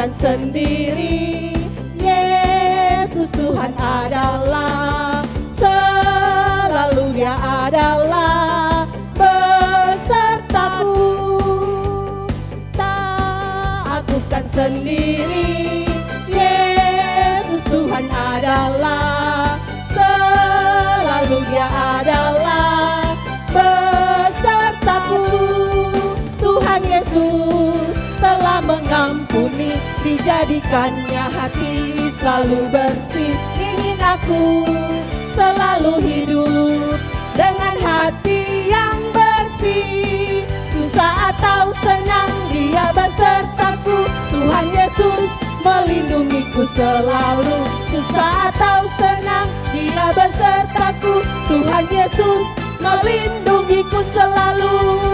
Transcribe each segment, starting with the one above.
bukan sendiri. Yesus Tuhan adalah, selalu Dia adalah besertaku. Tak, aku bukan sendiri. Yesus Tuhan adalah, selalu Dia adalah besertaku. Tuhan Yesus telah mengampuni, dijadikannya hati selalu bersih. Ingin aku selalu hidup dengan hati yang bersih. Susah atau senang Dia besertaku. Tuhan Yesus melindungiku selalu. Susah atau senang Dia besertaku. Tuhan Yesus melindungiku selalu.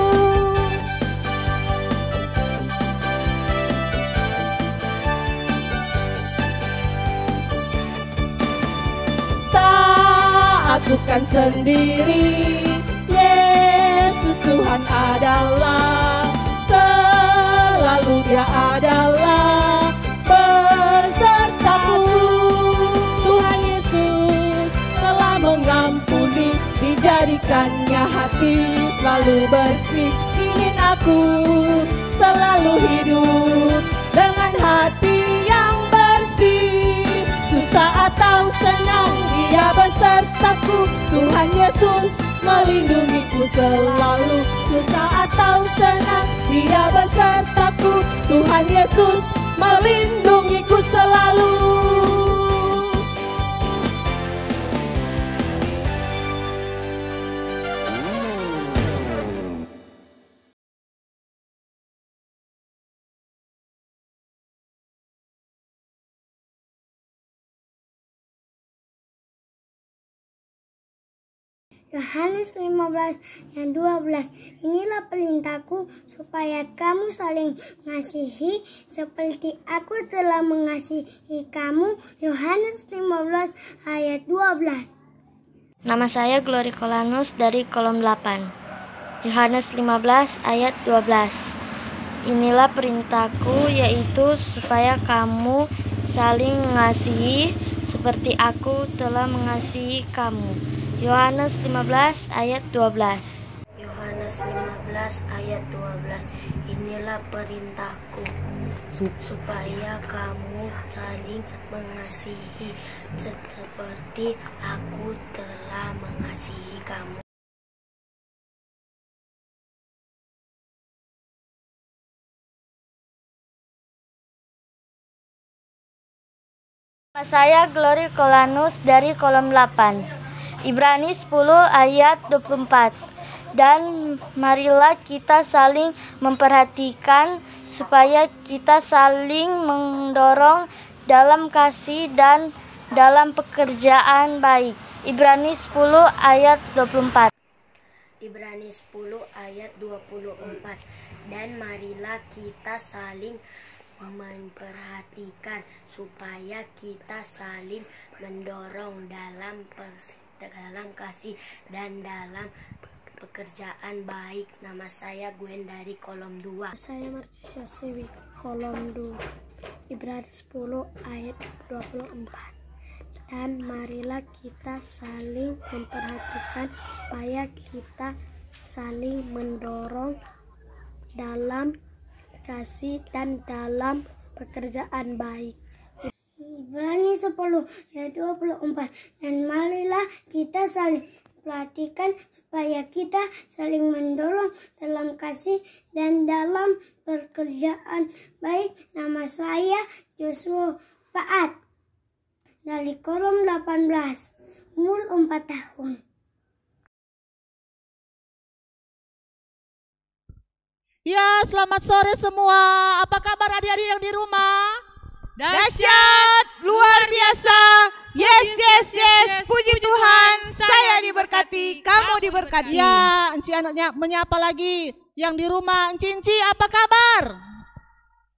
Aku bukan sendiri. Yesus Tuhan adalah, selalu Dia adalah besertaku. Tuhan Yesus telah mengampuni, dijadikannya hati selalu bersih. Ingin aku selalu hidup dengan hati yang bersih. Susah atau senang Dia besertaku. Tuhan Yesus melindungiku selalu. Susah atau senang Dia besertaku. Tuhan Yesus melindungiku selalu. Yohanes 15 yang 12. Inilah perintahku, supaya kamu saling mengasihi seperti aku telah mengasihi kamu. Yohanes 15 ayat 12. Nama saya Glory Kolanus dari kolom 8. Yohanes 15 ayat 12. Inilah perintahku, yaitu supaya kamu saling mengasihi seperti aku telah mengasihi kamu. Yohanes 15 ayat 12. Yohanes 15 ayat 12. Inilah perintahku, supaya kamu saling mengasihi seperti aku telah mengasihi kamu. Nama saya Glory Kolanus dari kolom 8. Ibrani 10 ayat 24. Dan marilah kita saling memperhatikan supaya kita saling mendorong dalam kasih dan dalam pekerjaan baik. Ibrani 10 ayat 24. Ibrani 10 ayat 24. Dan marilah kita saling memperhatikan supaya kita saling mendorong dalam kasih dan dalam pekerjaan baik. Nama saya Gwen dari kolom 2. Saya Marcia Sewi kolom 2. Ibrani 10 ayat 24. Dan marilah kita saling memperhatikan supaya kita saling mendorong dalam kasih dan dalam pekerjaan baik. Ibrani 10 ayat 24. Dan marilah kita saling perhatikan supaya kita saling mendorong dalam kasih dan dalam pekerjaan baik. Nama saya Joshua Paat dari kolom 18, umur 4 tahun. Ya, selamat sore semua. Apa kabar adik-adik yang di rumah? Dahsyat, luar biasa. Yes, yes, yes. Puji Tuhan, saya diberkati, kamu diberkati. Ya, Enci anaknya menyapa lagi. Yang di rumah, Enci, apa kabar?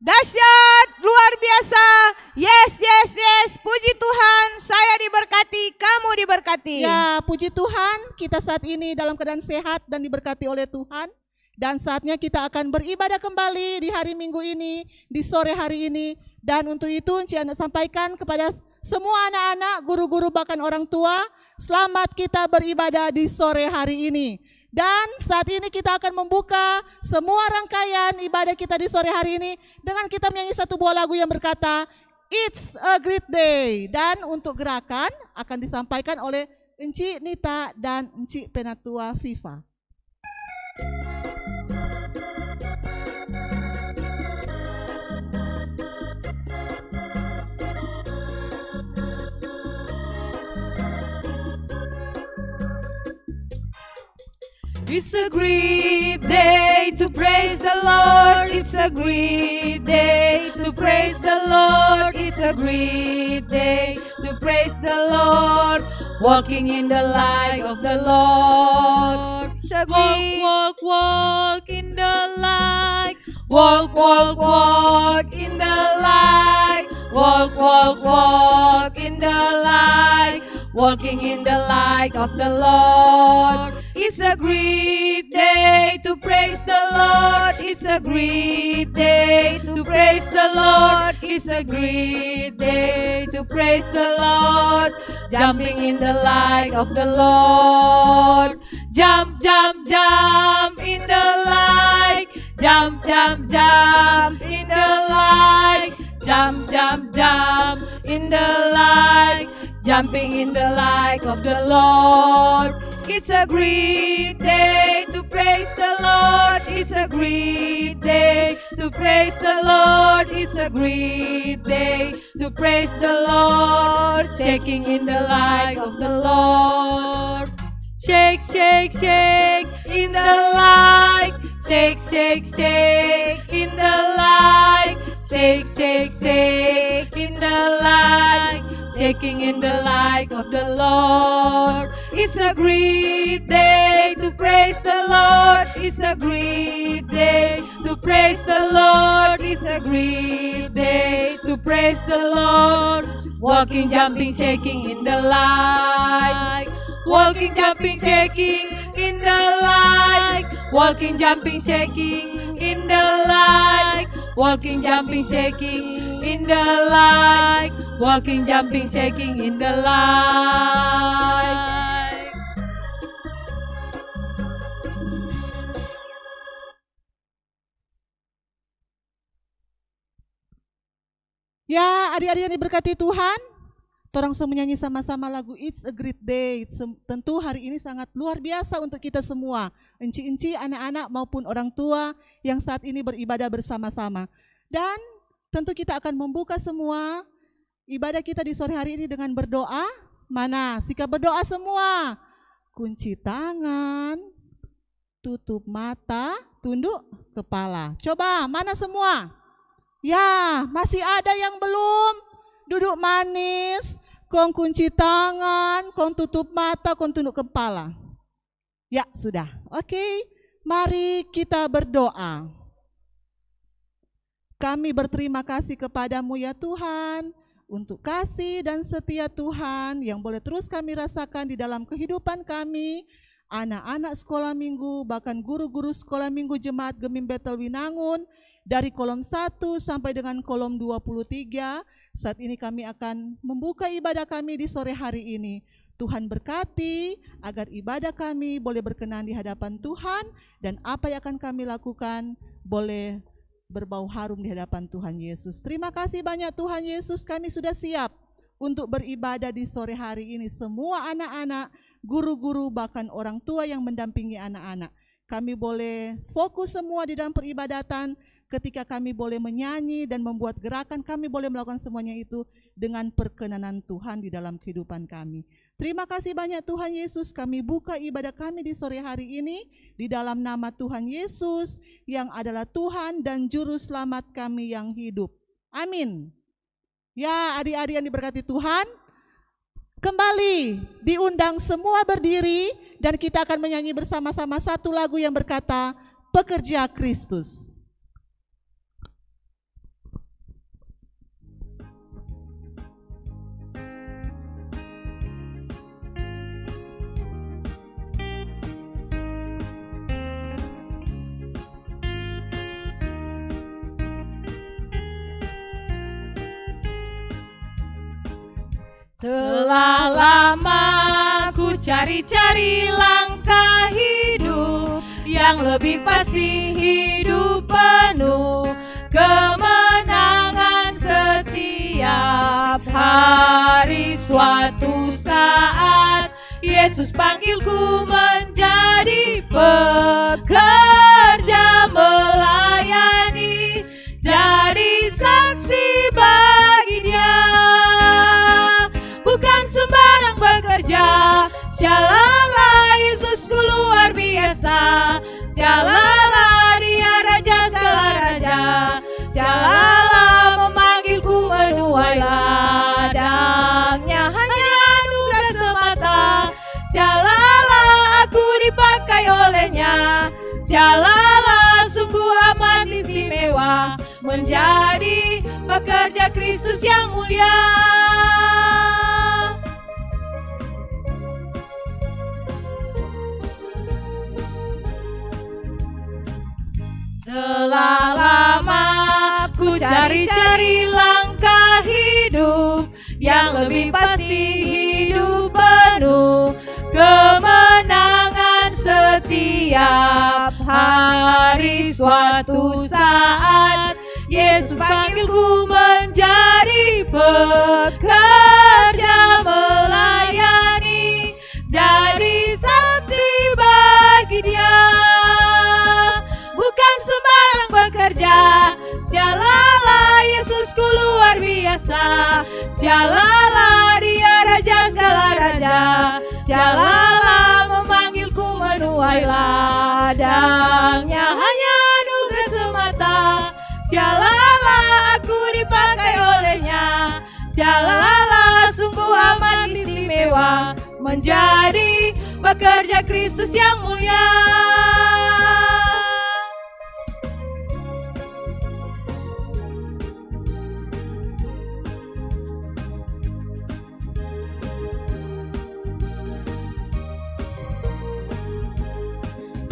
Dahsyat, luar biasa. Yes, yes, yes. Puji Tuhan, saya diberkati, kamu diberkati. Ya, puji Tuhan, kita saat ini dalam keadaan sehat dan diberkati oleh Tuhan. Dan saatnya kita akan beribadah kembali di hari Minggu ini, di sore hari ini. Dan untuk itu Encik Anak sampaikan kepada semua anak-anak, guru-guru bahkan orang tua, selamat kita beribadah di sore hari ini. Dan saat ini kita akan membuka semua rangkaian ibadah kita di sore hari ini dengan kita menyanyi satu buah lagu yang berkata, It's a Great Day. Dan untuk gerakan akan disampaikan oleh Encik Nita dan Encik Penatua Viva. It's a great day to praise the Lord. It's a great day to praise the Lord. It's a great day to praise the Lord. Walking in the light of the Lord. It's a great walk in the light. Walk in the light. Walk in the light. Walking in the light of the Lord. It's a great day to praise the Lord. It's a great day to praise the Lord. It's a great day to praise the Lord. Jumping in the light of the Lord. Jump, jump, jump in the light. Jump, jump, jump in the light. Jump, jump, jump in the light. Jumping in the light of the Lord. It's a great day to praise the Lord. It's a great day to praise the Lord. It's a great day to praise the Lord. Shaking in the light of the Lord. Shake, shake, shake in the light. Shake, shake, shake in the light. Shake, shake, shake in the light. Shaking in the light of the Lord. It's a great day to praise the Lord. It's a great day to praise the Lord. It's a great day to praise the Lord. Walking, jumping, shaking in the light. Walking, jumping, shaking in the light. Walking, jumping, shaking in the light. Walking, jumping, shaking in the light. Walking, jumping, shaking in the light. Ya, adik-adik yang diberkati Tuhan, torang semua menyanyi sama-sama lagu It's a Great Day. Tentu hari ini sangat luar biasa untuk kita semua, enci-enci, anak-anak maupun orang tua yang saat ini beribadah bersama-sama. Dan tentu kita akan membuka semua ibadah kita di sore hari ini dengan berdoa. Mana sikap berdoa semua? Kunci tangan, tutup mata, tunduk kepala. Coba, mana semua? Ya, masih ada yang belum? Duduk manis, kong kunci tangan, kong tutup mata, kong tunduk kepala. Ya, sudah. Oke, mari kita berdoa. Kami berterima kasih kepadamu ya Tuhan, untuk kasih dan setia Tuhan yang boleh terus kami rasakan di dalam kehidupan kami, anak-anak sekolah minggu, bahkan guru-guru sekolah minggu Jemaat Gemim Betel Winangun, dari kolom 1 sampai dengan kolom 23, saat ini kami akan membuka ibadah kami di sore hari ini. Tuhan berkati agar ibadah kami boleh berkenan di hadapan Tuhan, dan apa yang akan kami lakukan boleh berbau harum di hadapan Tuhan Yesus. Terima kasih banyak Tuhan Yesus, kami sudah siap untuk beribadah di sore hari ini. Semua anak-anak, guru-guru, bahkan orang tua yang mendampingi anak-anak. Kami boleh fokus semua di dalam peribadatan, ketika kami boleh menyanyi dan membuat gerakan, kami boleh melakukan semuanya itu dengan perkenanan Tuhan di dalam kehidupan kami. Terima kasih banyak Tuhan Yesus, kami buka ibadah kami di sore hari ini di dalam nama Tuhan Yesus yang adalah Tuhan dan Juru Selamat kami yang hidup. Amin. Ya, adik-adik yang diberkati Tuhan, kembali diundang semua berdiri dan kita akan menyanyi bersama-sama satu lagu yang berkata, Pekerja Kristus. Telah lama ku cari-cari langkah hidup yang lebih pasti, hidup penuh kemenangan setiap hari. Suatu saat Yesus panggilku menjadi pekerja melayani, jadi saksi bagi Dia. Bukan sembarang bekerja, syalala Yesusku luar biasa. Syalala Dia raja segala raja, syalala memanggilku menuai ladangnya, hanya anugerah semata. Syalala aku dipakai olehnya, syalala sungguh amat istimewa menjadi pekerja Kristus yang mulia. Telah lama ku cari-cari langkah hidup yang lebih pasti, hidup penuh kemenangan setiap hari. Suatu saat Yesus panggilku menjadi pekerja melayani, jadi saksi bagi Dia. Bukan sembarang bekerja, syalala Yesusku luar biasa. Syalala Dia raja segala raja, syalala memanggilku menuai ladangnya, hanya anugerah semata. Syalala aku dipakai olehnya, syalala sungguh amat istimewa menjadi pekerja Kristus yang mulia.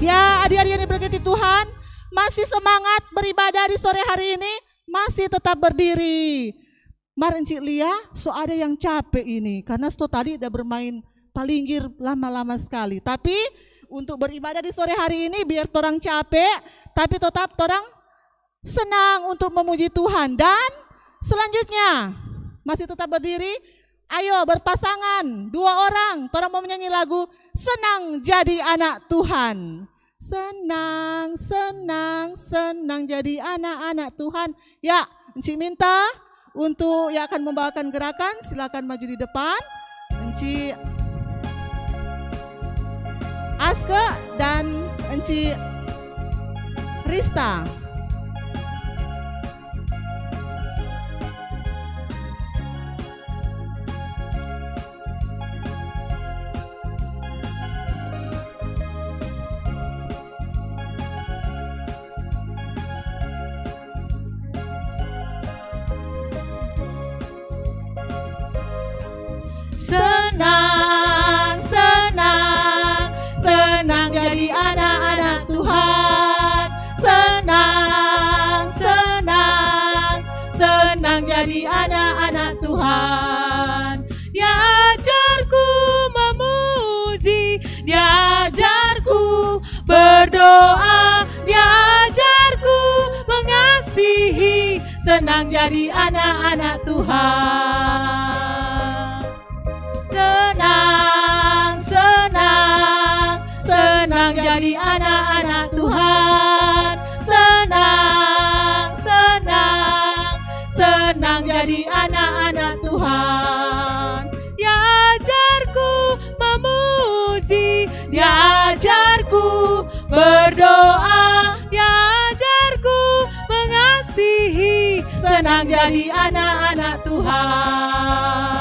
Ya, adik-adik yang diberkati Tuhan, masih semangat beribadah di sore hari ini, masih tetap berdiri. Mari Encik Lia, so ada yang capek ini, karena so tadi udah bermain palinggir lama-lama sekali. Tapi untuk beribadah di sore hari ini, biar torang capek, tapi tetap torang senang untuk memuji Tuhan. Dan selanjutnya, masih tetap berdiri, ayo berpasangan, 2 orang, torang mau menyanyi lagu Senang Jadi Anak Tuhan. Senang, senang, senang jadi anak-anak Tuhan. Ya, Encik minta untuk yang akan membawakan gerakan, silakan maju di depan. Encik Aske dan Encik Rista. Senang, senang, senang jadi anak-anak Tuhan. Senang, senang, senang jadi anak-anak Tuhan. Diajarku memuji, diajarku berdoa, diajarku mengasihi. Senang jadi anak-anak Tuhan. Senang, senang, senang jadi anak-anak Tuhan. Senang, senang, senang jadi anak-anak Tuhan. Diajarku memuji, diajarku berdoa, diajarku mengasihi. Senang jadi anak-anak Tuhan.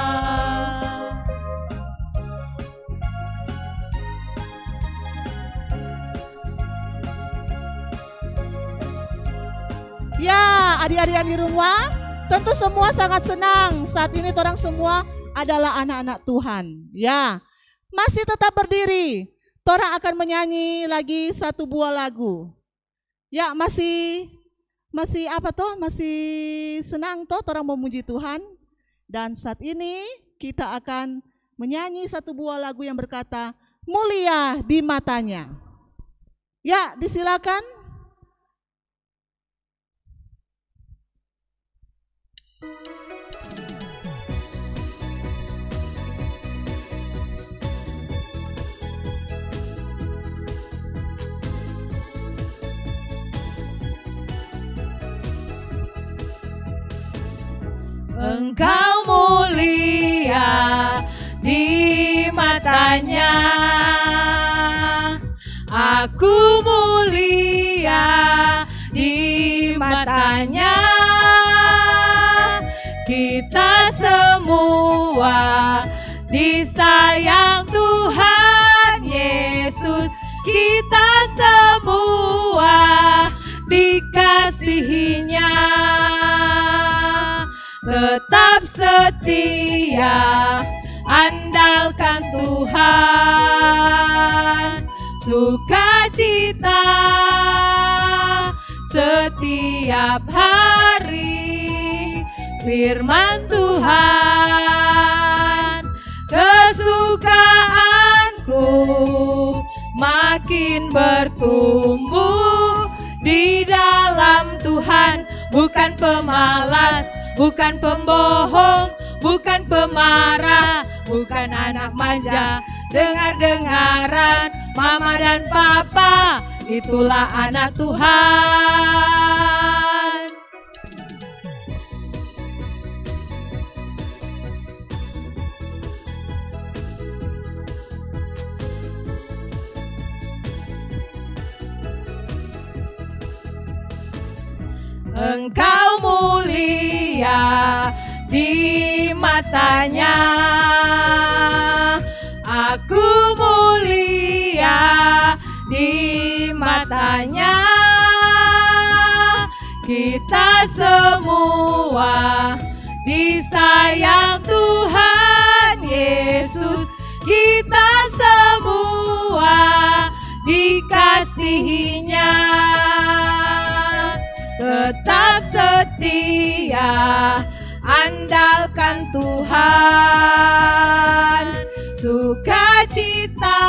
Ya, adik-adik yang di rumah, tentu semua sangat senang. Saat ini orang semua adalah anak-anak Tuhan. Ya, masih tetap berdiri. Orang akan menyanyi lagi 1 buah lagu. Ya, masih apa toh? Masih senang toh orang memuji Tuhan. Dan saat ini kita akan menyanyi satu buah lagu yang berkata, mulia di matanya. Ya, disilakan. Engkau mulia di matanya, aku mulia di matanya. Kita semua disayang Tuhan Yesus, kita semua dikasihinya. Tetap setia, andalkan Tuhan, sukacita setiap hari. Firman Tuhan, kesukaanku makin bertumbuh di dalam Tuhan. Bukan pemalas, bukan pembohong, bukan pemarah, bukan anak manja. Dengar-dengaran mama dan papa, itulah anak Tuhan. Engkau mulia di matanya, aku mulia di matanya. Kita semua disayang Tuhan Yesus, kita semua dikasihinya. Tetap setia, andalkan Tuhan, sukacita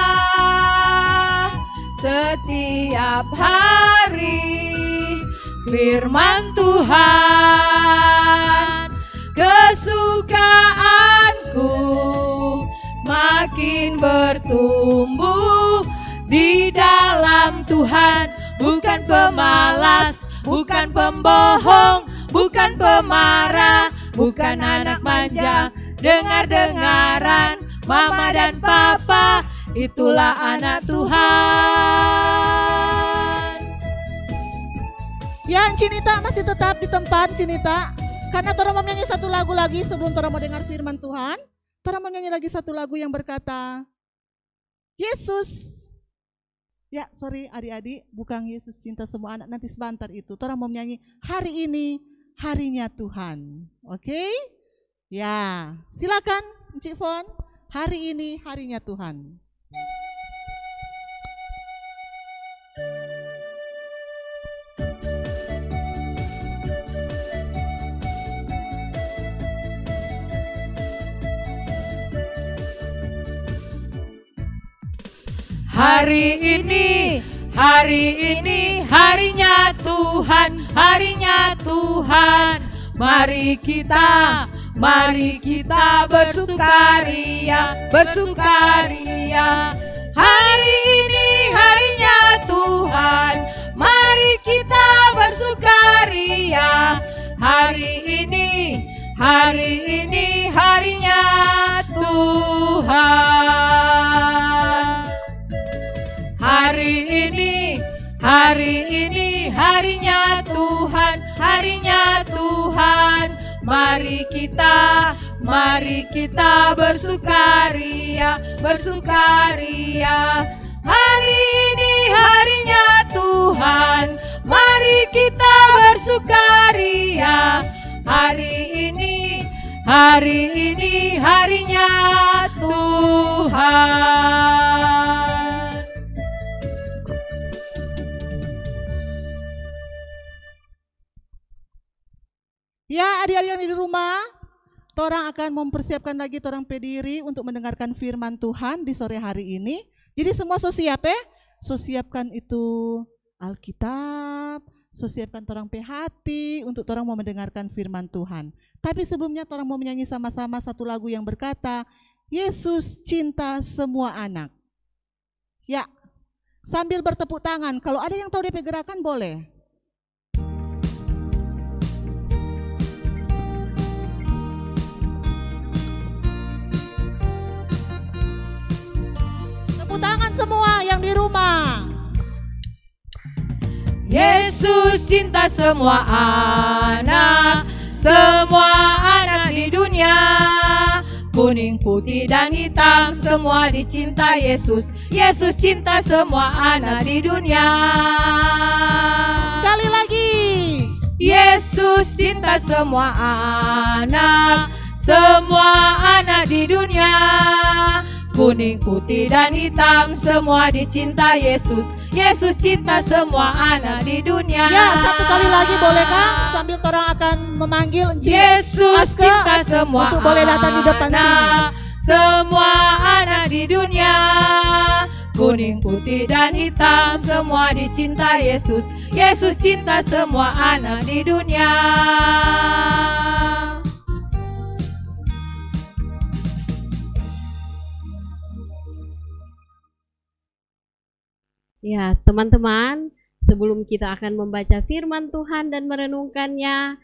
setiap hari. Firman Tuhan, kesukaanku makin bertumbuh di dalam Tuhan. Bukan pemalas, bukan pembohong, bukan pemarah, bukan anak manja. Dengar-dengaran mama dan papa, itulah anak Tuhan. Ya, Cinita masih tetap di tempat, Cinita. Karena Tora mau menyanyi satu lagu lagi sebelum Tora mau dengar firman Tuhan. Tora mau menyanyi lagi satu lagu yang berkata, Yesus. Ya, sorry adik-adik, bukan Yesus cinta semua anak, nanti sebentar itu. Tora mau menyanyi hari ini, harinya Tuhan. Oke? Ya, silakan Cik Fon, hari ini, harinya Tuhan. Hari ini, harinya Tuhan, harinya Tuhan. Mari kita bersukaria, bersukaria. Hari ini, harinya Tuhan. Mari kita bersukaria. Hari ini, harinya Tuhan. Hari ini, harinya Tuhan, harinya Tuhan. Mari kita bersukaria, bersukaria. Hari ini, harinya Tuhan. Mari kita bersukaria. Hari ini, harinya Tuhan. Ya, adik-adik yang di rumah, torang akan mempersiapkan lagi torang pediri untuk mendengarkan firman Tuhan di sore hari ini. Jadi semua so siap ya? So siapkan itu Alkitab, so siapkan torang pe hati untuk torang mau mendengarkan firman Tuhan. Tapi sebelumnya torang mau menyanyi sama-sama satu lagu yang berkata, Yesus cinta semua anak. Ya, sambil bertepuk tangan, kalau ada yang tahu DP gerakan boleh. Tepuk tangan semua yang di rumah. Yesus cinta semua anak di dunia. Kuning, putih, dan hitam semua dicinta Yesus. Yesus cinta semua anak di dunia. Sekali lagi. Yesus cinta semua anak di dunia. Kuning, putih, dan hitam semua dicinta Yesus. Yesus cinta semua anak di dunia. Ya, satu kali lagi boleh Kang? Sambil orang akan memanggil Yesus cinta semua untuk boleh datang di depan sini. Semua anak di dunia. Kuning, putih, dan hitam semua dicinta Yesus. Yesus cinta semua anak di dunia. Ya, teman-teman, sebelum kita akan membaca firman Tuhan dan merenungkannya,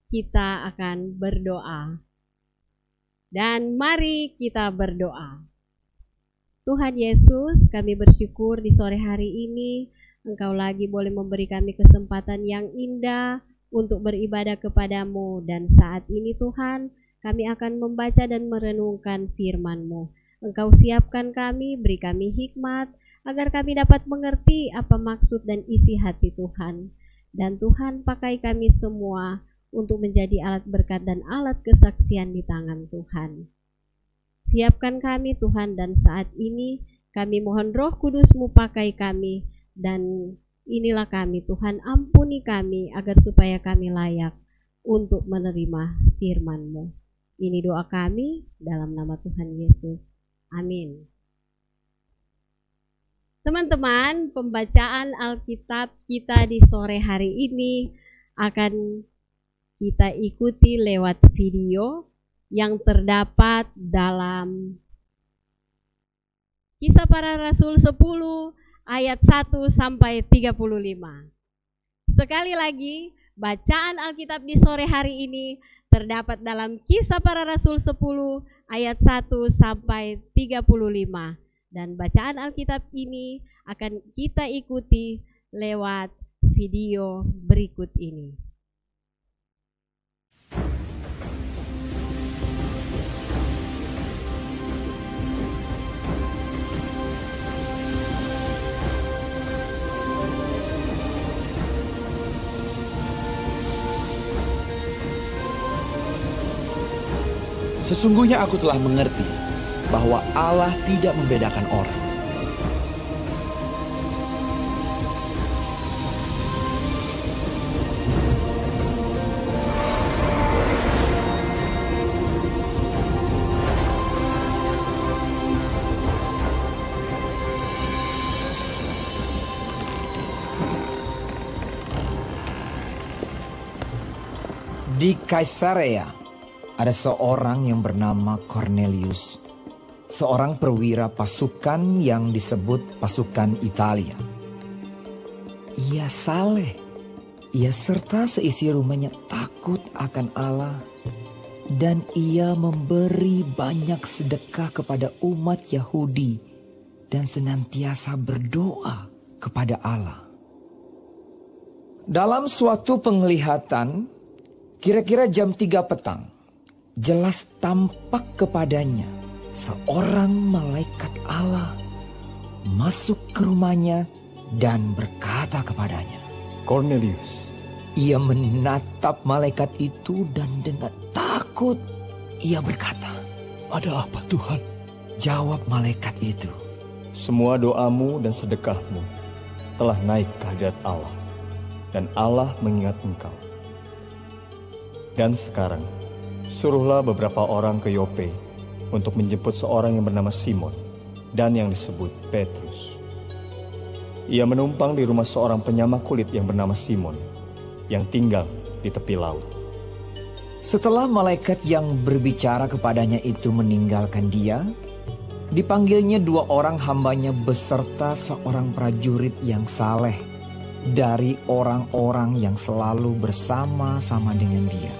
kita akan berdoa. Dan mari kita berdoa. Tuhan Yesus, kami bersyukur di sore hari ini, Engkau lagi boleh memberi kami kesempatan yang indah untuk beribadah kepadamu. Dan saat ini Tuhan, kami akan membaca dan merenungkan firman-Mu. Engkau siapkan kami, beri kami hikmat, agar kami dapat mengerti apa maksud dan isi hati Tuhan. Dan Tuhan pakai kami semua untuk menjadi alat berkat dan alat kesaksian di tangan Tuhan. Siapkan kami Tuhan, dan saat ini kami mohon Roh Kudus-Mu pakai kami, dan inilah kami Tuhan, ampuni kami agar supaya kami layak untuk menerima firman-Mu. Ini doa kami dalam nama Tuhan Yesus. Amin. Teman-teman, pembacaan Alkitab kita di sore hari ini akan kita ikuti lewat video yang terdapat dalam Kisah Para Rasul 10 ayat 1 sampai 35. Sekali lagi, bacaan Alkitab di sore hari ini terdapat dalam Kisah Para Rasul 10 ayat 1 sampai 35. Dan bacaan Alkitab ini akan kita ikuti lewat video berikut ini. Sesungguhnya aku telah mengerti bahwa Allah tidak membedakan orang. Di Kaisarea ada seorang yang bernama Cornelius, seorang perwira pasukan yang disebut pasukan Italia. Ia saleh, ia serta seisi rumahnya takut akan Allah, dan ia memberi banyak sedekah kepada umat Yahudi dan senantiasa berdoa kepada Allah. Dalam suatu penglihatan, kira-kira jam 3 petang, jelas tampak kepadanya seorang malaikat Allah masuk ke rumahnya dan berkata kepadanya, Cornelius. Ia menatap malaikat itu dan dengan takut ia berkata, Ada apa Tuhan? Jawab malaikat itu, Semua doamu dan sedekahmu telah naik ke hadirat Allah, dan Allah mengingat engkau. Dan sekarang Suruhlah beberapa orang ke Yope untuk menjemput seorang yang bernama Simon dan yang disebut Petrus. Ia menumpang di rumah seorang penyama kulit yang bernama Simon yang tinggal di tepi laut." Setelah malaikat yang berbicara kepadanya itu meninggalkan dia, dipanggilnya 2 orang hambanya beserta seorang prajurit yang saleh dari orang-orang yang selalu bersama-sama dengan dia.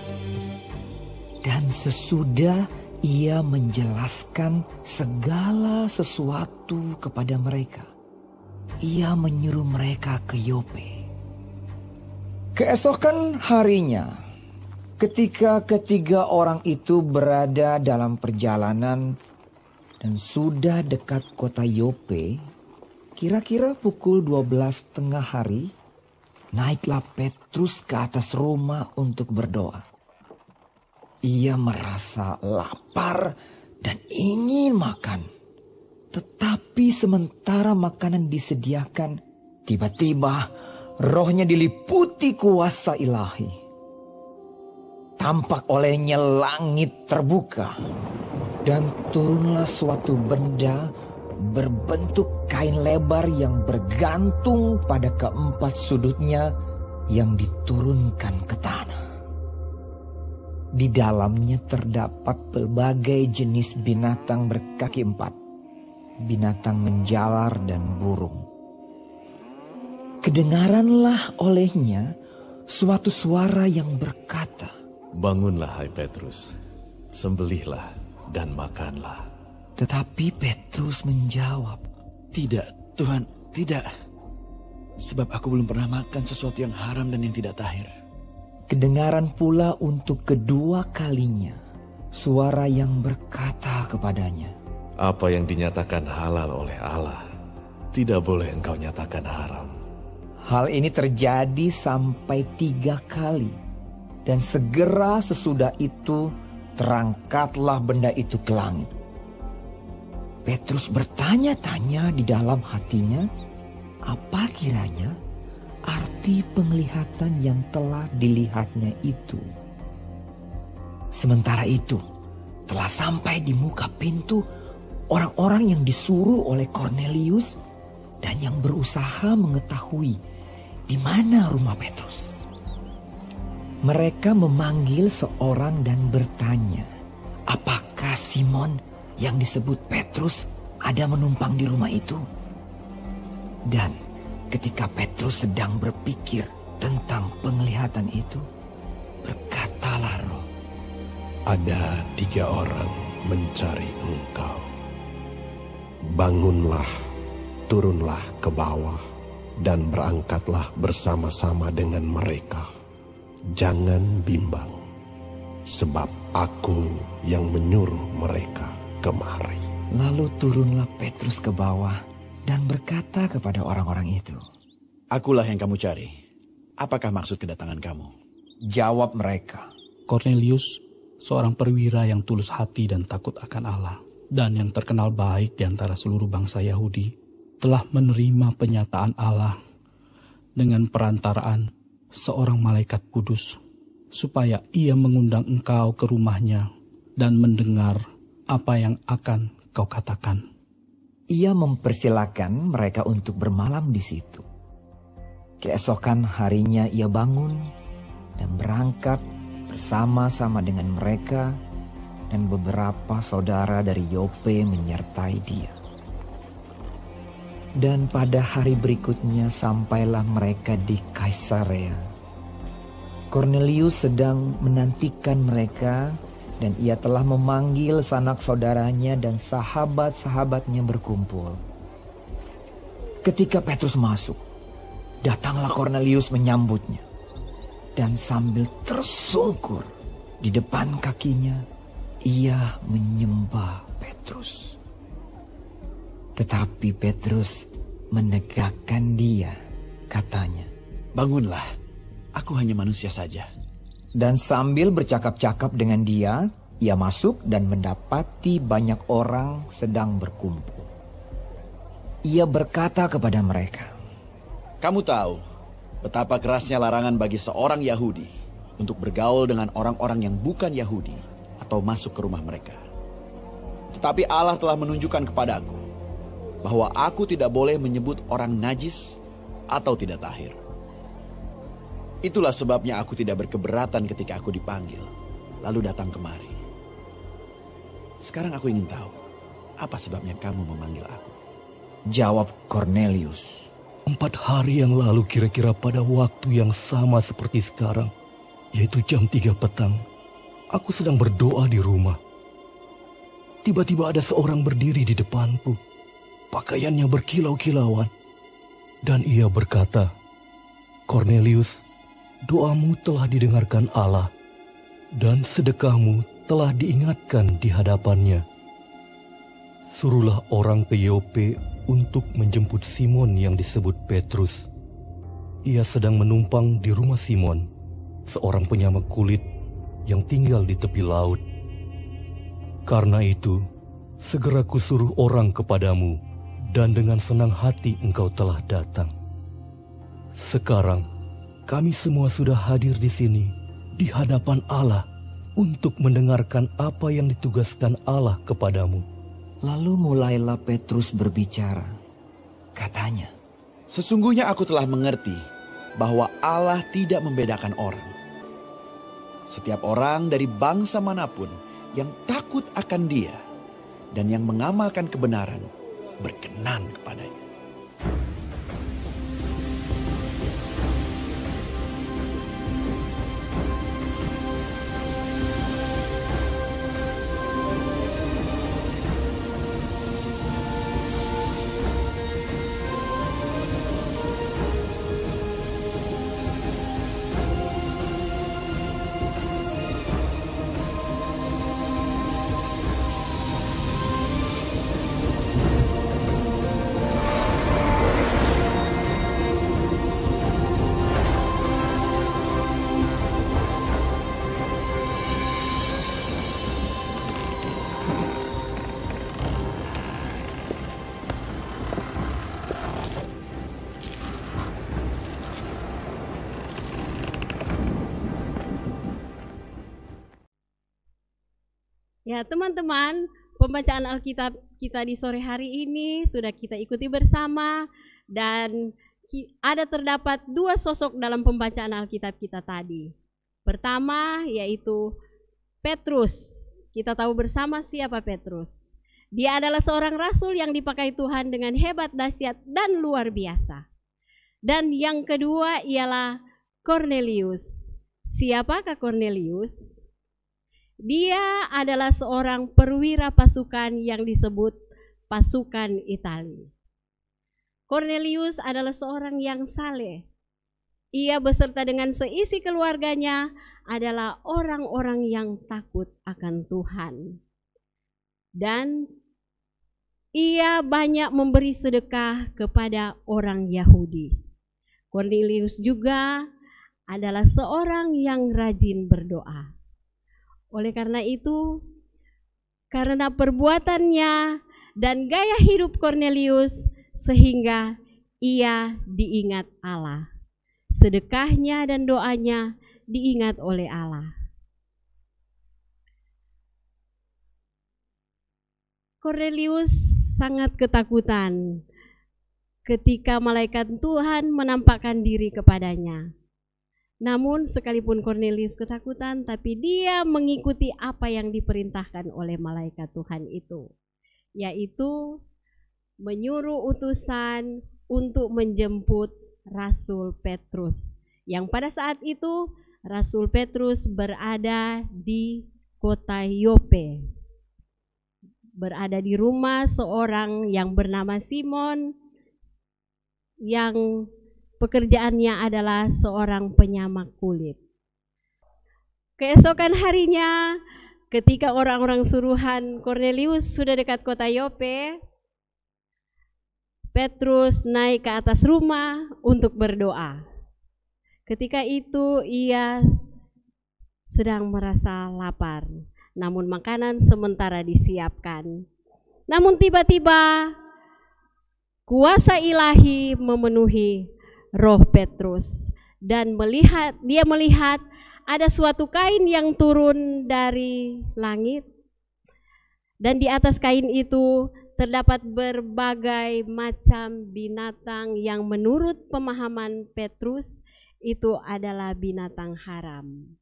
Dan sesudah ia menjelaskan segala sesuatu kepada mereka, ia menyuruh mereka ke Yope. Keesokan harinya, ketika ketiga orang itu berada dalam perjalanan dan sudah dekat kota Yope, kira-kira pukul 12 tengah hari, naiklah Petrus ke atas rumah untuk berdoa. Ia merasa lapar dan ingin makan. Tetapi sementara makanan disediakan, tiba-tiba rohnya diliputi kuasa ilahi. Tampak olehnya langit terbuka dan turunlah suatu benda berbentuk kain lebar yang bergantung pada keempat sudutnya yang diturunkan ke tanah. Di dalamnya terdapat berbagai jenis binatang berkaki 4, binatang menjalar dan burung. Kedengaranlah olehnya suatu suara yang berkata, "Bangunlah, hai Petrus, sembelihlah dan makanlah." Tetapi Petrus menjawab, "Tidak, Tuhan, tidak. Sebab aku belum pernah makan sesuatu yang haram dan yang tidak tahir." Kedengaran pula untuk kedua kalinya suara yang berkata kepadanya, "Apa yang dinyatakan halal oleh Allah, tidak boleh engkau nyatakan haram." Hal ini terjadi sampai 3 kali. Dan segera sesudah itu terangkatlah benda itu ke langit. Petrus bertanya-tanya di dalam hatinya, apa kiranya arti penglihatan yang telah dilihatnya itu. Sementara itu, telah sampai di muka pintu orang-orang yang disuruh oleh Kornelius dan yang berusaha mengetahui di mana rumah Petrus. Mereka memanggil seorang dan bertanya, apakah Simon yang disebut Petrus ada menumpang di rumah itu? Dan ketika Petrus sedang berpikir tentang penglihatan itu, berkatalah Roh, "Ada 3 orang mencari engkau. Bangunlah, turunlah ke bawah, dan berangkatlah bersama-sama dengan mereka. Jangan bimbang, sebab aku yang menyuruh mereka kemari." Lalu turunlah Petrus ke bawah dan berkata kepada orang-orang itu, "Akulah yang kamu cari. Apakah maksud kedatangan kamu?" Jawab mereka, "Kornelius, seorang perwira yang tulus hati dan takut akan Allah, dan yang terkenal baik di antara seluruh bangsa Yahudi, telah menerima penyataan Allah dengan perantaraan seorang malaikat kudus, supaya ia mengundang engkau ke rumahnya dan mendengar apa yang akan kau katakan." Ia mempersilakan mereka untuk bermalam di situ. Keesokan harinya ia bangun dan berangkat bersama-sama dengan mereka, dan beberapa saudara dari Yope menyertai dia. Dan pada hari berikutnya sampailah mereka di Kaisarea. Kornelius sedang menantikan mereka, dan ia telah memanggil sanak saudaranya dan sahabat-sahabatnya berkumpul. Ketika Petrus masuk, datanglah Kornelius menyambutnya. Dan sambil tersungkur di depan kakinya, ia menyembah Petrus. Tetapi Petrus menegakkan dia, katanya, "Bangunlah, aku hanya manusia saja." Dan sambil bercakap-cakap dengan dia, ia masuk dan mendapati banyak orang sedang berkumpul. Ia berkata kepada mereka, "Kamu tahu betapa kerasnya larangan bagi seorang Yahudi untuk bergaul dengan orang-orang yang bukan Yahudi atau masuk ke rumah mereka. Tetapi Allah telah menunjukkan kepadaku bahwa aku tidak boleh menyebut orang najis atau tidak tahir. Itulah sebabnya aku tidak berkeberatan ketika aku dipanggil, lalu datang kemari. Sekarang aku ingin tahu, apa sebabnya kamu memanggil aku? Jawab Cornelius. 4 hari yang lalu kira-kira pada waktu yang sama seperti sekarang, yaitu jam 3 petang, aku sedang berdoa di rumah. Tiba-tiba ada seorang berdiri di depanku, pakaiannya berkilau-kilauan, dan ia berkata, "Cornelius, doamu telah didengarkan Allah, dan sedekahmu telah diingatkan di hadapannya. Suruhlah orang ke Yope untuk menjemput Simon yang disebut Petrus. Ia sedang menumpang di rumah Simon, seorang penyamak kulit yang tinggal di tepi laut. Karena itu, segera kusuruh orang kepadamu, dan dengan senang hati engkau telah datang. Sekarang, kami semua sudah hadir di sini, di hadapan Allah, untuk mendengarkan apa yang ditugaskan Allah kepadamu." Lalu mulailah Petrus berbicara. Katanya, "Sesungguhnya aku telah mengerti bahwa Allah tidak membedakan orang. Setiap orang dari bangsa manapun yang takut akan Dia dan yang mengamalkan kebenaran berkenan kepadanya." Ya teman-teman, pembacaan Alkitab kita di sore hari ini sudah kita ikuti bersama, dan ada terdapat 2 sosok dalam pembacaan Alkitab kita tadi. Pertama yaitu Petrus. Kita tahu bersama siapa Petrus. Dia adalah seorang rasul yang dipakai Tuhan dengan hebat, dahsyat, dan luar biasa. Dan yang kedua ialah Cornelius. Siapakah Cornelius? Dia adalah seorang perwira pasukan yang disebut pasukan Itali. Cornelius adalah seorang yang saleh. Ia beserta dengan seisi keluarganya adalah orang-orang yang takut akan Tuhan. Dan ia banyak memberi sedekah kepada orang Yahudi. Cornelius juga adalah seorang yang rajin berdoa. Oleh karena itu, karena perbuatannya dan gaya hidup Cornelius, sehingga ia diingat Allah. Sedekahnya dan doanya diingat oleh Allah. Cornelius sangat ketakutan ketika malaikat Tuhan menampakkan diri kepadanya. Namun sekalipun Cornelius ketakutan, tapi dia mengikuti apa yang diperintahkan oleh malaikat Tuhan itu, yaitu menyuruh utusan untuk menjemput Rasul Petrus, yang pada saat itu Rasul Petrus berada di kota Yope, berada di rumah seorang yang bernama Simon, yang pekerjaannya adalah seorang penyamak kulit. Keesokan harinya, ketika orang-orang suruhan Cornelius sudah dekat kota Yope, Petrus naik ke atas rumah untuk berdoa. Ketika itu ia sedang merasa lapar, namun makanan sementara disiapkan. Namun tiba-tiba kuasa ilahi memenuhi roh Petrus, dan dia melihat ada suatu kain yang turun dari langit, dan di atas kain itu terdapat berbagai macam binatang yang menurut pemahaman Petrus itu adalah binatang haram.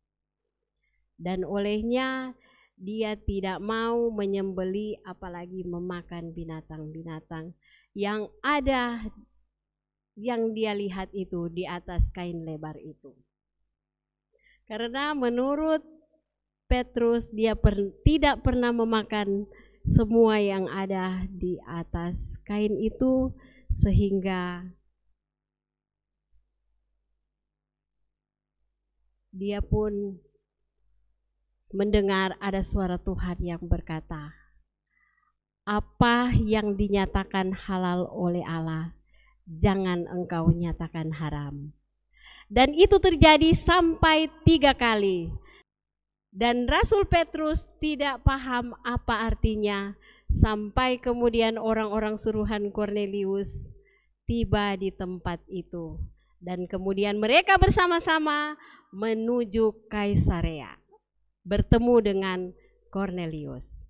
Dan olehnya dia tidak mau menyembeli apalagi memakan binatang-binatang yang ada, yang dia lihat itu di atas kain lebar itu. Karena menurut Petrus dia tidak pernah memakan semua yang ada di atas kain itu, sehingga dia pun mendengar ada suara Tuhan yang berkata, apa yang dinyatakan halal oleh Allah, jangan engkau nyatakan haram. Dan itu terjadi sampai 3 kali. Dan Rasul Petrus tidak paham apa artinya, sampai kemudian orang-orang suruhan Kornelius tiba di tempat itu. Dan kemudian mereka bersama-sama menuju Kaisarea, bertemu dengan Kornelius.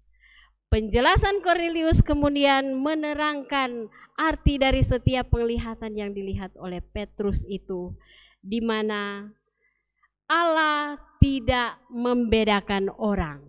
Penjelasan Kornelius kemudian menerangkan arti dari setiap penglihatan yang dilihat oleh Petrus itu, di mana Allah tidak membedakan orang.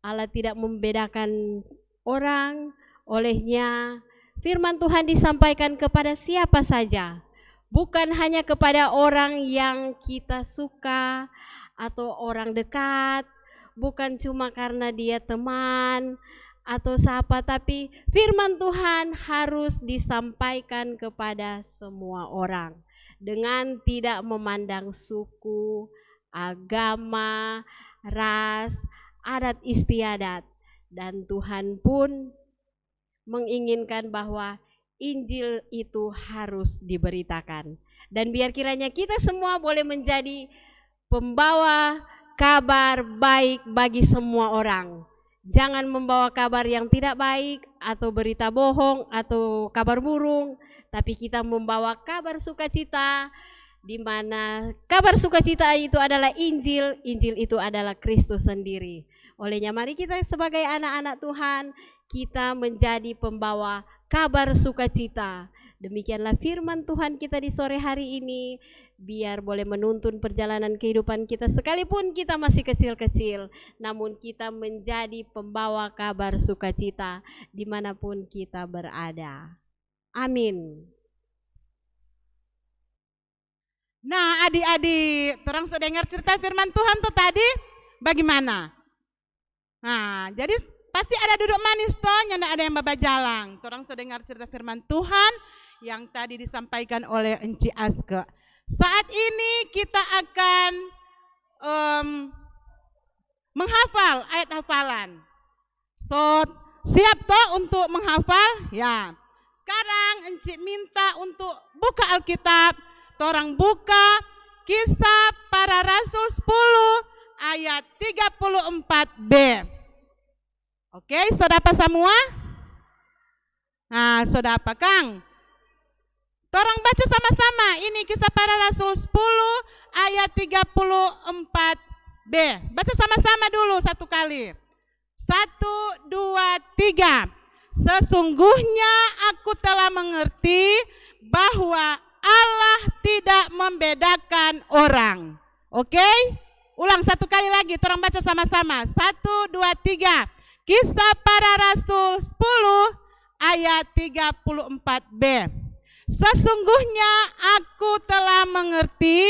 Allah tidak membedakan orang, olehnya firman Tuhan disampaikan kepada siapa saja, bukan hanya kepada orang yang kita suka atau orang dekat, bukan cuma karena dia teman atau siapa, tapi firman Tuhan harus disampaikan kepada semua orang dengan tidak memandang suku, agama, ras, adat istiadat. Dan Tuhan pun menginginkan bahwa Injil itu harus diberitakan. Dan biar kiranya kita semua boleh menjadi pembawa kabar baik bagi semua orang. Jangan membawa kabar yang tidak baik atau berita bohong atau kabar burung, tapi kita membawa kabar sukacita, di mana kabar sukacita itu adalah Injil, Injil itu adalah Kristus sendiri. Olehnya mari kita sebagai anak-anak Tuhan, kita menjadi pembawa kabar sukacita. Demikianlah firman Tuhan kita di sore hari ini, biar boleh menuntun perjalanan kehidupan kita sekalipun kita masih kecil-kecil, namun kita menjadi pembawa kabar sukacita dimanapun kita berada. Amin. Nah adik-adik, terang sudah dengar cerita firman Tuhan tuh tadi bagaimana? Nah jadi pasti ada duduk manis toh, nyanda ada yang babajalang. Terang sudah dengar cerita firman Tuhan yang tadi disampaikan oleh Enci Aske. Saat ini kita akan menghafal ayat hafalan. So, siap toh untuk menghafal? Ya. Sekarang Enci minta untuk buka Alkitab. Torang buka Kisah Para Rasul 10 ayat 34b. Oke, sudah apa semua? Nah, sudah apa Kang? Torang baca sama-sama. Ini Kisah Para Rasul 10 ayat 34b. Baca sama-sama dulu satu kali. 1, 2, 3. Sesungguhnya aku telah mengerti bahwa Allah tidak membedakan orang. Oke? Ulang satu kali lagi. Torang baca sama-sama. 1, 2, 3. Kisah Para Rasul 10 ayat 34b. Sesungguhnya aku telah mengerti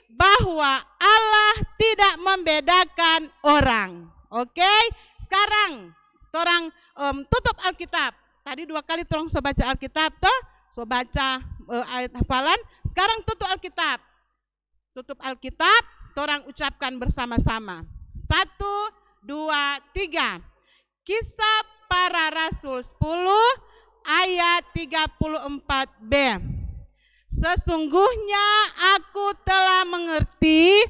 bahwa Allah tidak membedakan orang. Oke, sekarang torang tutup Alkitab. Tadi 2 kali torang so baca Alkitab toh, so baca ayat hafalan. Sekarang tutup Alkitab. Tutup Alkitab, torang ucapkan bersama-sama. 1, 2, 3. Kisah Para Rasul 10 ayat 34b. Sesungguhnya aku telah mengerti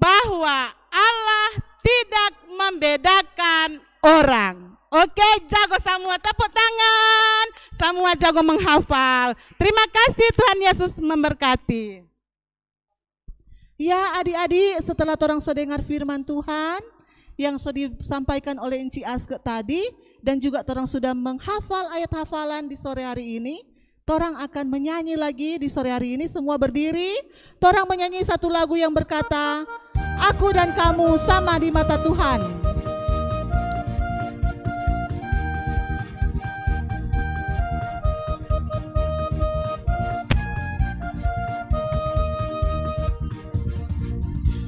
bahwa Allah tidak membedakan orang. Oke, jago semua, tepuk tangan. Semua jago menghafal. Terima kasih, Tuhan Yesus memberkati. Ya adik-adik, setelah torang sudah dengar firman Tuhan yang sudah disampaikan oleh Enci Aske tadi, dan juga torang sudah menghafal ayat hafalan di sore hari ini, torang akan menyanyi lagi di sore hari ini. Semua berdiri, torang menyanyi satu lagu yang berkata, Aku dan kamu sama di mata Tuhan.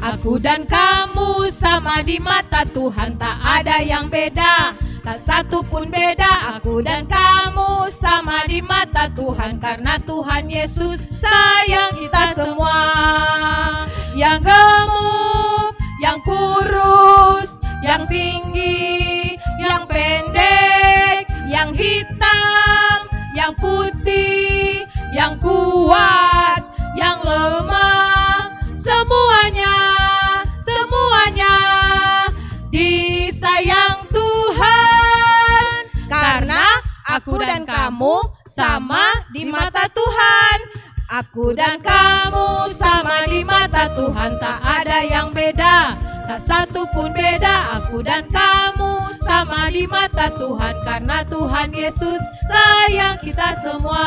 Aku dan kamu sama di mata Tuhan, tak ada yang beda, tak satu pun beda. Aku dan kamu sama di mata Tuhan, karena Tuhan Yesus sayang kita semua. Yang gemuk, yang kurus, yang tinggi, yang pendek, yang hitam, yang putih, yang kuat, yang lemah, semuanya disayang Tuhan, karena aku dan kamu sama di mata Tuhan. Aku dan kamu sama di mata Tuhan, tak ada yang beda, tak satu pun beda. Aku dan kamu sama di mata Tuhan, karena Tuhan Yesus sayang kita semua.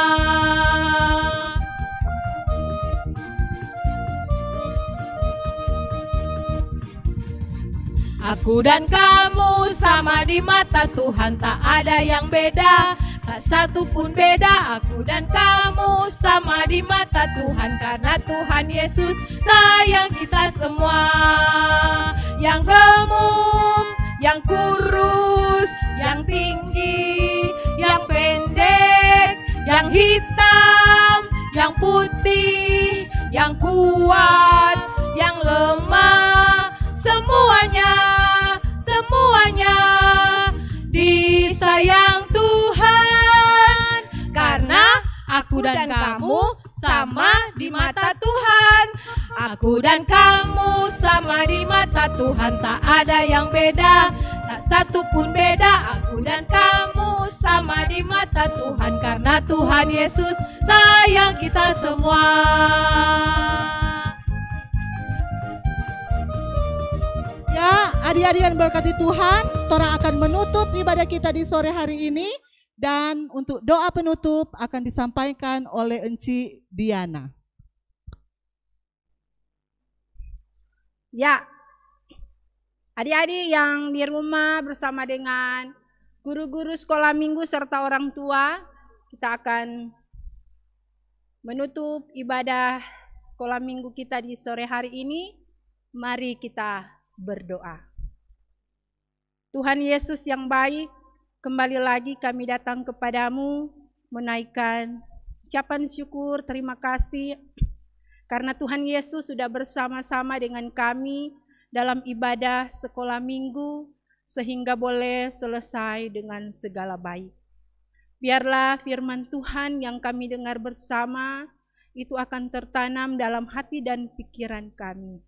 Aku dan kamu sama di mata Tuhan, tak ada yang beda, tak satu pun beda. Aku dan kamu sama di mata Tuhan, karena Tuhan Yesus sayang kita semua. Yang gemuk, yang kurus, yang tinggi, yang pendek, yang hitam, yang putih, yang kuat, yang lemah, semuanya disayang Tuhan, karena aku dan kamu sama di mata Tuhan. Aku dan kamu sama di mata Tuhan, tak ada yang beda, tak satu pun beda. Aku dan kamu sama di mata Tuhan, karena Tuhan Yesus sayang kita semua. Ya, adik-adik yang berkati Tuhan, torang akan menutup ibadah kita di sore hari ini, dan untuk doa penutup akan disampaikan oleh Enci Diana. Ya, adik-adik yang di rumah bersama dengan guru-guru sekolah minggu serta orang tua, kita akan menutup ibadah sekolah minggu kita di sore hari ini. Mari kita berdoa. Tuhan Yesus yang baik, kembali lagi kami datang kepadamu menaikkan ucapan syukur, terima kasih karena Tuhan Yesus sudah bersama-sama dengan kami dalam ibadah sekolah minggu sehingga boleh selesai dengan segala baik. Biarlah firman Tuhan yang kami dengar bersama itu akan tertanam dalam hati dan pikiran kami,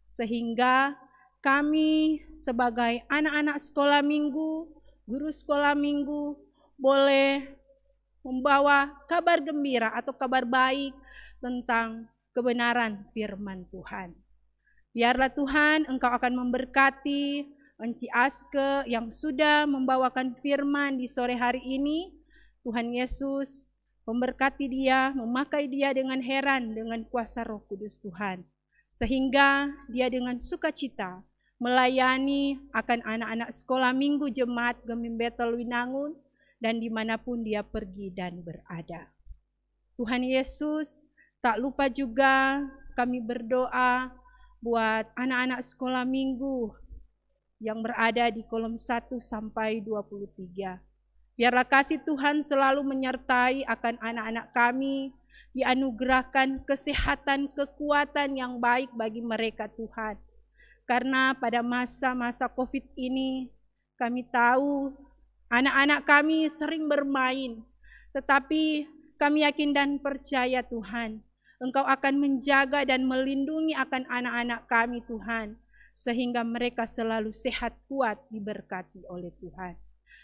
sehingga kami sebagai anak-anak sekolah minggu, guru sekolah minggu, boleh membawa kabar gembira atau kabar baik tentang kebenaran firman Tuhan. Biarlah Tuhan Engkau akan memberkati Enci Aske yang sudah membawakan firman di sore hari ini. Tuhan Yesus memberkati dia, memakai dia dengan heran dengan kuasa Roh Kudus Tuhan, sehingga dia dengan sukacita melayani akan anak-anak sekolah minggu jemaat Gemim Betel Winangun dan dimanapun dia pergi dan berada. Tuhan Yesus, tak lupa juga kami berdoa buat anak-anak sekolah minggu yang berada di kolom 1 sampai 23. Biarlah kasih Tuhan selalu menyertai akan anak-anak kami, dianugerahkan kesehatan, kekuatan yang baik bagi mereka Tuhan. Karena pada masa-masa COVID ini kami tahu anak-anak kami sering bermain, tetapi kami yakin dan percaya Tuhan, Engkau akan menjaga dan melindungi akan anak-anak kami Tuhan, sehingga mereka selalu sehat kuat diberkati oleh Tuhan.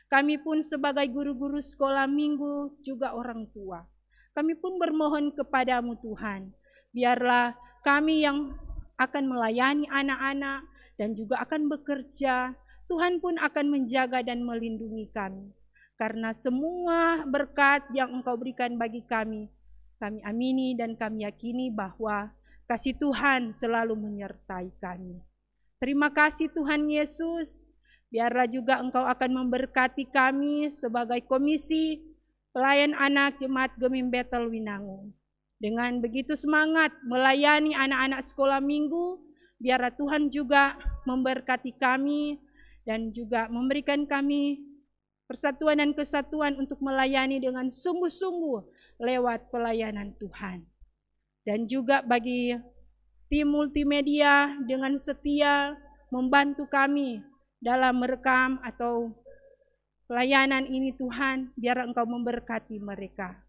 Kami pun sebagai guru-guru sekolah minggu juga orang tua, kami pun bermohon kepadamu Tuhan, biarlah kami yang akan melayani anak-anak dan juga akan bekerja. Tuhan pun akan menjaga dan melindungi kami. Karena semua berkat yang Engkau berikan bagi kami amini dan kami yakini bahwa kasih Tuhan selalu menyertai kami. Terima kasih Tuhan Yesus, biarlah juga Engkau akan memberkati kami sebagai komisi pelayan anak Jemaat Gemim Bethel Winangun. Dengan begitu semangat melayani anak-anak sekolah minggu, biarlah Tuhan juga memberkati kami dan juga memberikan kami persatuan dan kesatuan untuk melayani dengan sungguh-sungguh lewat pelayanan Tuhan. Dan juga bagi tim multimedia dengan setia membantu kami dalam merekam atau pelayanan ini Tuhan, biar Engkau memberkati mereka.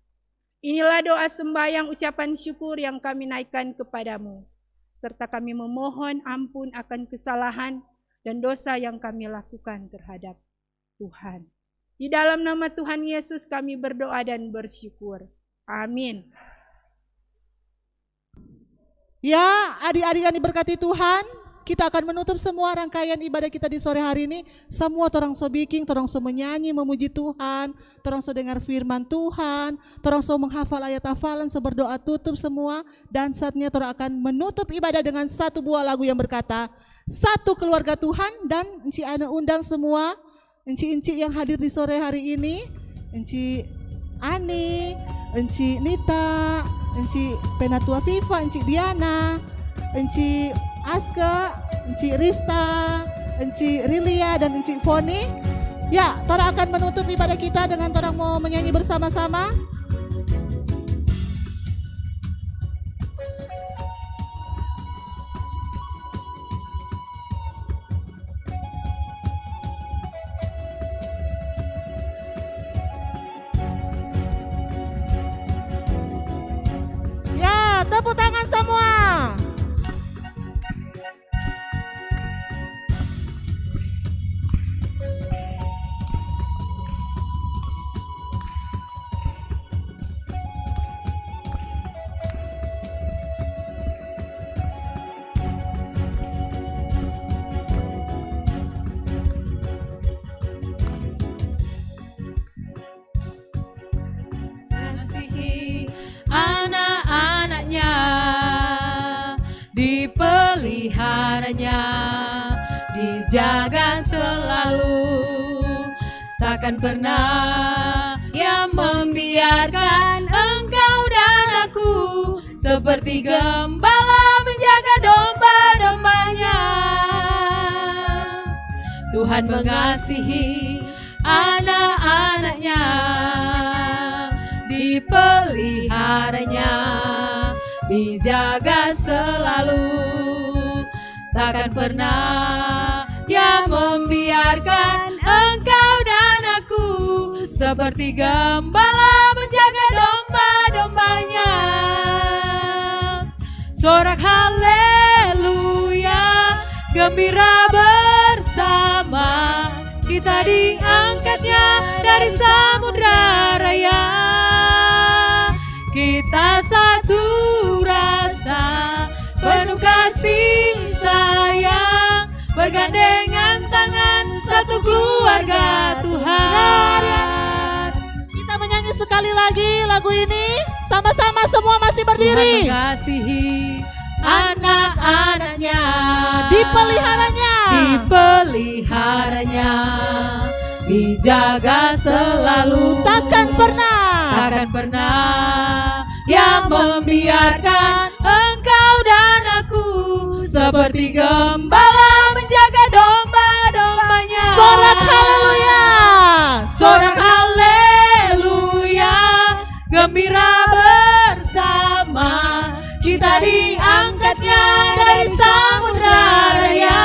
Inilah doa sembahyang ucapan syukur yang kami naikkan kepadamu, serta kami memohon ampun akan kesalahan dan dosa yang kami lakukan terhadap Tuhan. Di dalam nama Tuhan Yesus kami berdoa dan bersyukur. Amin. Ya, adik-adik yang diberkati Tuhan, kita akan menutup semua rangkaian ibadah kita di sore hari ini. Semua torang so biking, torang so menyanyi, memuji Tuhan, torang so dengar firman Tuhan, torang so menghafal ayat hafalan, so berdoa tutup semua. Dan saatnya torang akan menutup ibadah dengan satu buah lagu yang berkata, Satu Keluarga Tuhan. Dan Enci Ana undang semua enci-enci yang hadir di sore hari ini, Enci Ani, Enci Nita, Enci Penatua Viva, Enci Diana, Enci Aska, Enci Rista, Enci Rilia, dan Enci Foni. Ya, tora akan menutup ibadah kita dengan tora mau menyanyi bersama-sama. Ya, tepuk tangan semua. Anak-anaknya dipeliharanya, dijaga selalu, takkan pernah ia membiarkan engkau dan aku seperti gembala menjaga domba-dombanya. Tuhan mengasihi anak-anaknya, dipeliharanya, dijaga selalu, takkan pernah Dia membiarkan engkau dan aku seperti gembala menjaga domba-dombanya. Sorak haleluya, gembira bersama, kita diangkatnya dari samudra raya. Kita satu rasa, penuh kasih sayang, bergandengan tangan, satu keluarga Tuhan. Kita menyanyi sekali lagi lagu ini, sama-sama semua masih berdiri. Tuhan mengasihi anak-anaknya, dipeliharanya, dijaga selalu, takkan pernah Dia membiarkan engkau dan aku seperti gembala menjaga domba-dombanya. Sorak haleluya, sorak haleluya, gembira bersama, kita diangkatnya dari samudra raya.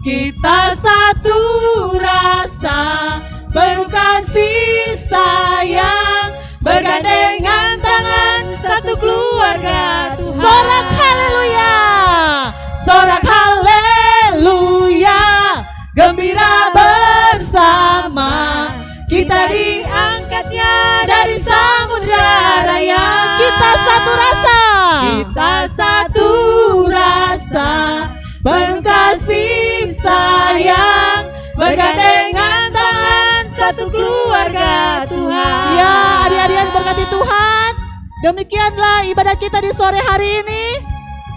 Kita satu rasa, penuh kasih sayang, bergandengan tangan, satu keluarga Tuhan. Sorak haleluya, sorak haleluya, gembira bersama, kita diangkatnya dari samudra raya. Kita satu rasa, kita satu penuh kasih sayang, bergandengan tangan satu keluarga Tuhan. Ya, adik-adik yang diberkati Tuhan, demikianlah ibadah kita di sore hari ini.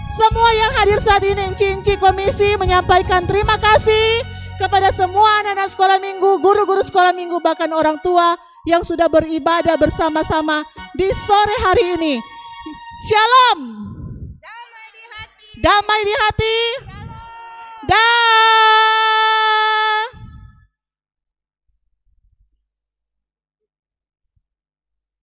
Semua yang hadir saat ini, Cinci Komisi menyampaikan terima kasih kepada semua anak-anak sekolah minggu, guru-guru sekolah minggu, bahkan orang tua yang sudah beribadah bersama-sama di sore hari ini. Shalom. Damai di hati. Dan